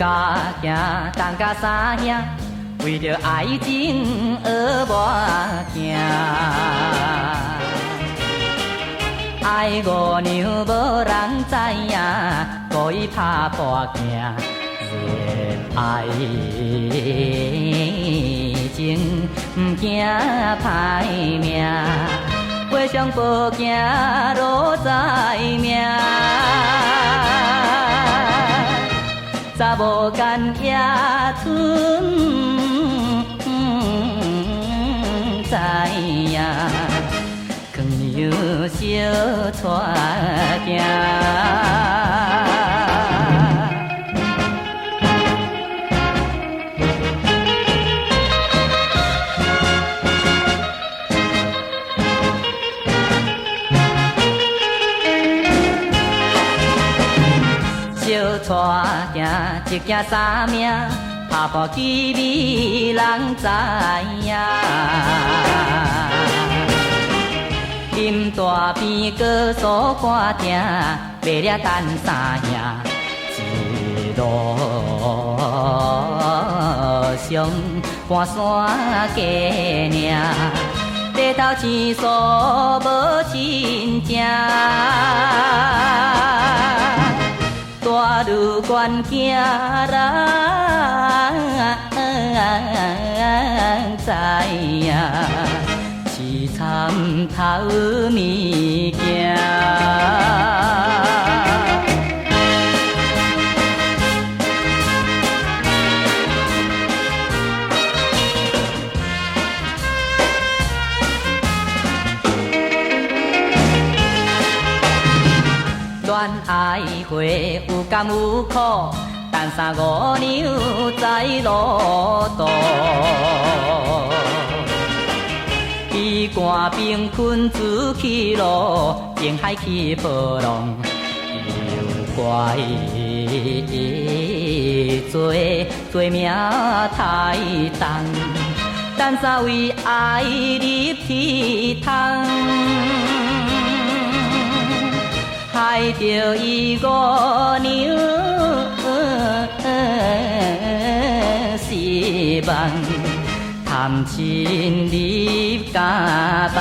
家行，东家三兄，为着爱情学磨行。爱五娘无人知影，故意拍破镜，热爱情毋惊歹命，飞上宝镜落在命。查某间野村知影，光阳小带行。小带行，一件三命，拍破机微人知影。金大边高诉寒定，卖了等三兄，一路上半山过岭，地头青树无亲情。大路悬行人知影，凄惨头物件。恋爱花有甘有苦，等三五娘在路途。悲寒冰困自去路，情海去波浪。又怪做命太重，等三为爱入天堂。害着伊五娘失望，贪亲入家房。